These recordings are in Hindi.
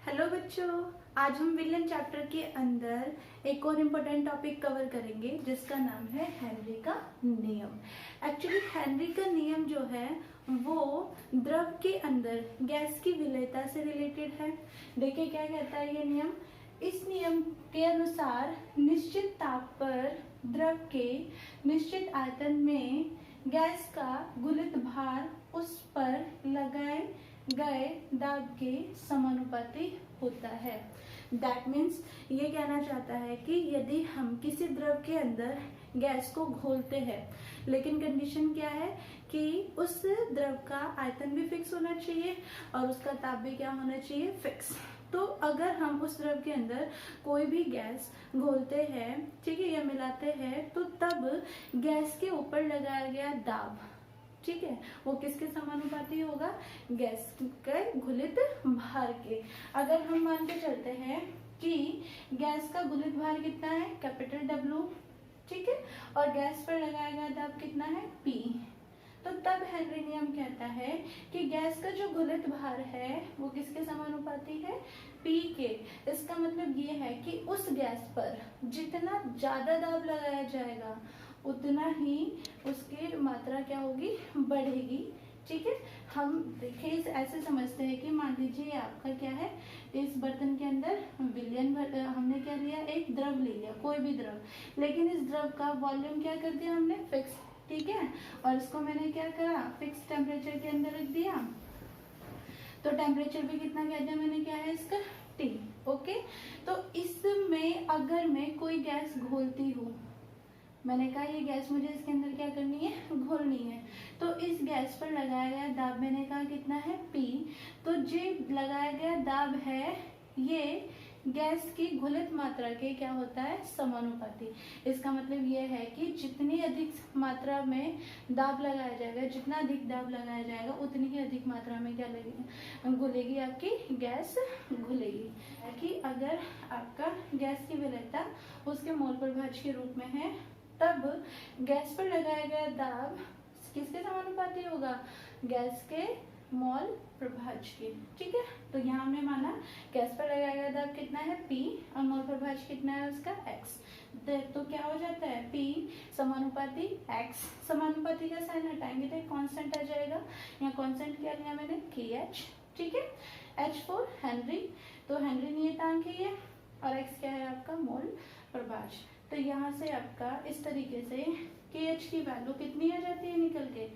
हेलो बच्चों, आज हम विलियन चैप्टर के अंदर एक और इम्पोर्टेंट टॉपिक कवर करेंगे जिसका नाम है हेनरी का नियम। एक्चुअली हेनरी का नियम जो है वो द्रव के अंदर गैस की विलेयता से रिलेटेड है। देखिए क्या कहता है ये नियम। इस नियम के अनुसार निश्चित ताप पर द्रव के निश्चित आयतन में गैस का गुलित भार उस पर लगाए गए दाब के समानुपाती होता है। दैट मीन्स ये कहना चाहता है कि यदि हम किसी द्रव के अंदर गैस को घोलते हैं, लेकिन कंडीशन क्या है कि उस द्रव का आयतन भी फिक्स होना चाहिए और उसका ताप भी क्या होना चाहिए, फिक्स। तो अगर हम उस द्रव के अंदर कोई भी गैस घोलते हैं, ठीक है, या मिलाते हैं, तो तब गैस के ऊपर लगाया गया दाब, ठीक है, वो किसके समानुपाती होगा, गैस के घुलित भार के। अगर हम मान के चलते हैं कि गैस का घुलित भार कितना है, कैपिटल डब्ल्यू, ठीक है, और गैस पर लगाया गया दाब कितना है, पी, तो तब हेनरी नियम कहता है कि गैस का जो घुलित भार है वो किसके समानुपाती है, पी के। इसका मतलब ये है कि उस गैस पर जितना ज्यादा दाब लगाया जाएगा उतना ही उसकी मात्रा क्या होगी, बढ़ेगी, ठीक है। हम देखिए ऐसे समझते हैं कि मान लीजिए आपका क्या है, इस बर्तन के अंदर विलियन हमने क्या लिया, एक द्रव ले लिया, कोई भी द्रव, लेकिन इस द्रव का वॉल्यूम क्या कर दिया हमने, फिक्स, ठीक है, और इसको मैंने क्या करा, फिक्स टेम्परेचर के अंदर रख दिया। तो टेम्परेचर भी कितना कह दिया मैंने, क्या है इसका, T, ओके। तो इसमें अगर मैं कोई गैस घोलती हूँ, मैंने कहा ये गैस मुझे इसके अंदर क्या करनी है, घोलनी है, तो इस गैस पर लगाया गया दाब मैंने कहा कितना है, P। तो जो लगाया गया दाब है ये गैस की घुलित मात्रा के क्या होता है, समानुपाती। इसका मतलब ये है कि जितनी अधिक मात्रा में दाब लगाया जाएगा, जितना अधिक दाब लगाया जाएगा उतनी ही अधिक मात्रा में क्या लगेगी, घुलेगी, आपकी गैस घुलेगी। कि अगर आपका गैस की विलेयता उसके मोल प्रभाज के रूप में है, तब गैस पर लगाया गया दाब किसके समानुपाती होगा, गैस के मोल प्रभाज के, ठीक है। तो यहाँ हमने माना गैस पर लगाया गया दाब कितना है, P, और मोल प्रभाज कितना है उसका, X। तो क्या हो जाता है, P समानुपाती X, समानुपाती का साइन हटाएंगे तो कांस्टेंट आ जाएगा। यहाँ कांस्टेंट क्या लिया मैंने, KH, ठीक है, H फॉर हेनरी, तो हेनरी नियतांक है ये, और X क्या है आपका, मोल प्रभाज। तो यहाँ से आपका इस तरीके से KH की वैल्यू कितनी आ जाती है निकल के,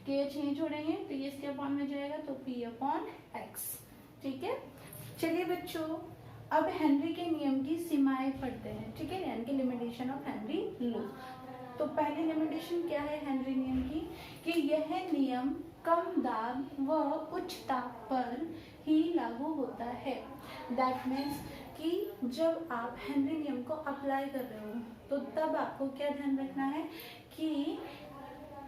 KH यहीं जोड़ेंगे तो ये इसके अपॉन में जाएगा, तो P अपॉन X, ठीक है। चलिए बच्चों, अब हेनरी के नियम की सीमाएं पढ़ते हैं, ठीक है, यानी कि लिमिटेशन ऑफ हेनरी लॉ। तो पहली लिमिटेशन क्या है हेनरी नियम की, कि यह नियम कम दाब व उच्च ताप पर ही लागू होता है। दैट मीन्स कि जब आप हेनरी नियम को अप्लाई कर रहे हो तो तब आपको क्या ध्यान रखना है कि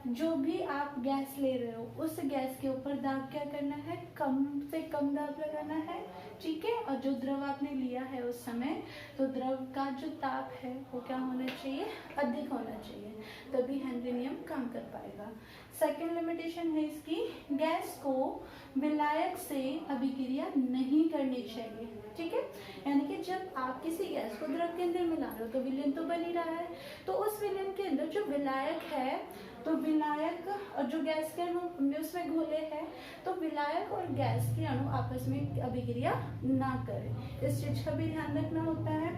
जो भी आप गैस ले रहे हो उस गैस के ऊपर दाब क्या करना है, कम से कम दाब लगाना है, ठीक है। और जो द्रव आपने लिया है उस समय, तो द्रव का जो ताप है वो क्या होना चाहिए, अधिक होना चाहिए, तभी हेनरी नियम काम कर पाएगा। सेकेंड लिमिटेशन है इसकी, गैस को विलायक से अभिक्रिया नहीं करनी चाहिए, ठीक है। यानी कि जब आप किसी गैस को द्रव के अंदर मिला रहे हो तो विलयन तो बन ही रहा है, तो उस विलयन के अंदर जो विलायक है, तो विलायक और जो गैस के अणु उसमें घोले हैं, तो विलायक और गैस के अणु आपस में अभिक्रिया ना करें, इस चीज का भी ध्यान रखना होता है।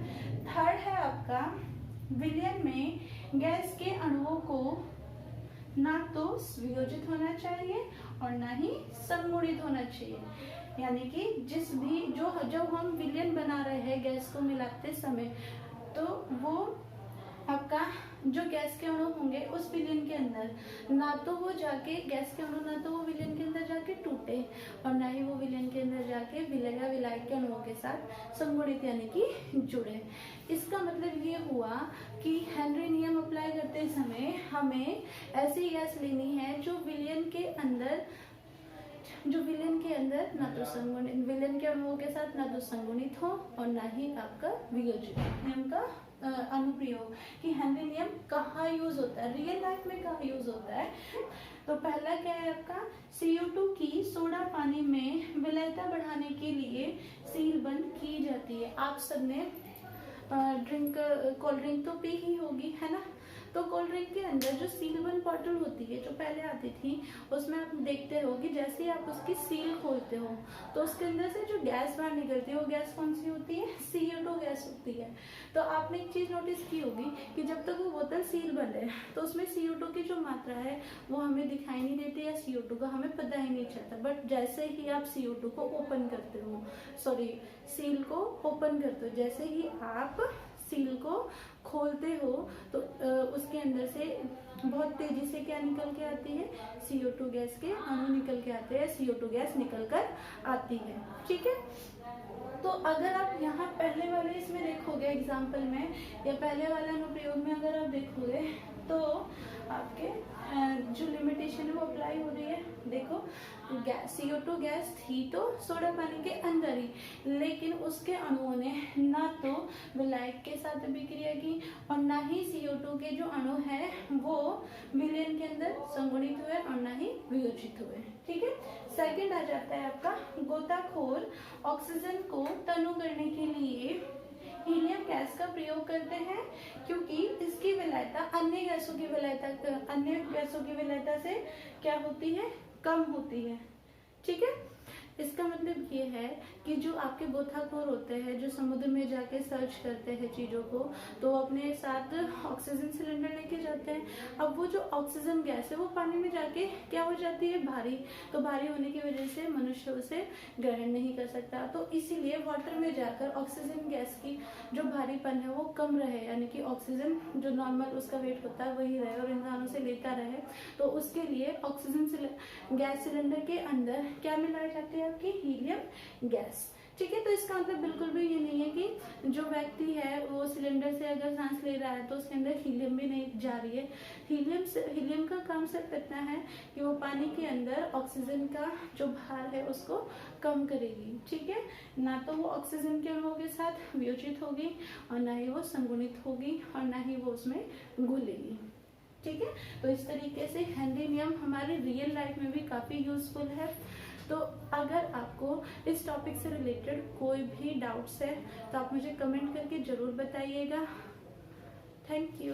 थर्ड है आपका, विलयन में गैस के अणुओं को ना तो वियोजित होना चाहिए और ना ही संगुणित होना चाहिए। यानी कि जिस भी जो हम विलयन बना रहे हैं गैस को मिलाते समय, तो वो आपका जो गैस के अणु होंगे उस विलयन के अंदर ना तो वो जाके गैस के अणु ना तो वो विलयन के अंदर जाके टूटे और ना ही वो विलयन के अंदर जाके विलायक के अणुओं के साथ संगुणित यानी कि जुड़े। इसका मतलब ये हुआ कि हेनरी नियम अप्लाई करते समय हमें ऐसी गैस लेनी है जो विलयन के अंदर जो विलेन के अंदर ना तो संगुणित, विलेन के अणुओं के साथ ना तो संगुणित हो और ना ही आपका वियोजित। नियम का अनुप्रयोग कि हेनरी नियम कहाँ यूज होता है, रियल लाइफ में कहाँ यूज होता है। तो पहला क्या है आपका, CO2 की सोडा पानी में विलयता बढ़ाने के लिए सील बंद की जाती है। आप सबने कोल्ड ड्रिंक तो पी ही होगी, है ना। तो कोल्ड ड्रिंक के अंदर जो सीलबंद बॉटल होती है जो पहले आती थी, उसमें आप देखते हो कि जैसे ही आप उसकी सील खोलते हो तो उसके अंदर से जो गैस बाहर निकलती है वो गैस कौन सी होती है, CO2 गैस होती है। तो आपने एक चीज नोटिस की होगी कि जब तक वो बोतल सील बंद है तो उसमें CO2 की जो मात्रा है वो हमें दिखाई नहीं देती या CO2 का हमें पता ही नहीं चलता। बट जैसे ही आप CO2 को ओपन करते हो, सील को ओपन करते हो, जैसे ही आप सील को खोलते हो तो उसके अंदर से बहुत तेजी से क्या निकल के आती है, CO2 गैस के अणु निकल के आते हैं, CO2 गैस निकल कर आती है। ठीक है, तो अगर आप यहाँ पहले वाले इसमें देखोगे एग्जाम्पल में या पहले वाले अनुप्रयोग में अगर आप देखोगे तो आपके जो लिमिटेशन है वो अप्लाई हो रही है। देखो CO2 गैस थी तो सोडा पानी के अंदर ही, लेकिन उसके अणुओं ने ना तो विलायक के साथ अभिक्रिया की और ना ही CO2 के जो अणु है वो विलयन के अंदर संगुणित हुए और ना ही वियोजित हुए। ठीक है, सेकंड आ जाता है आपका, गोताखोर ऑक्सीजन को तनु करने के लिए हीलियम गैस का प्रयोग करते हैं क्योंकि इसकी विलयता अन्य गैसों की विलयता से क्या होती है, कम होती है। ठीक है, इसका मतलब ये है कि जो आपके गोताखोर होते हैं जो समुद्र में जाके सर्च करते हैं चीजों को, तो अपने साथ ऑक्सीजन सिलेंडर लेके जाते हैं। अब वो जो ऑक्सीजन गैस है वो पानी में जाके क्या हो जाती है, भारी। तो भारी होने की वजह से मनुष्य उसे ग्रहण नहीं कर सकता, तो इसीलिए वाटर में जाकर ऑक्सीजन गैस की जो भारीपन है वो कम रहे, यानी कि ऑक्सीजन जो नॉर्मल उसका वेट होता है वही रहे और इंसानों से लेता रहे। तो उसके लिए ऑक्सीजन गैस सिलेंडर के अंदर क्या मिलाई जाती है, आपकी हीलियम गैस। ठीक है, तो इसका मतलब बिल्कुल भी ये नहीं है कि जो व्यक्ति है वो सिलेंडर से अगर सांस ले रहा है तो उसके अंदर हीलियम भी नहीं जा रही है। हीलियम का काम सिर्फ इतना है कि वो पानी के अंदर ऑक्सीजन का जो भार है उसको कम करेगी। ठीक है, ना तो वो ऑक्सीजन के अणुओं के साथ वियोजित होगी और ना ही वो संगुणित होगी और ना ही वो उसमें घुलेगी। ठीक है, तो इस तरीके से हेनरी नियम हमारे रियल लाइफ में भी काफी यूजफुल है। तो अगर आपको इस टॉपिक से रिलेटेड कोई भी डाउट्स है तो आप मुझे कमेंट करके जरूर बताइएगा। Thank you.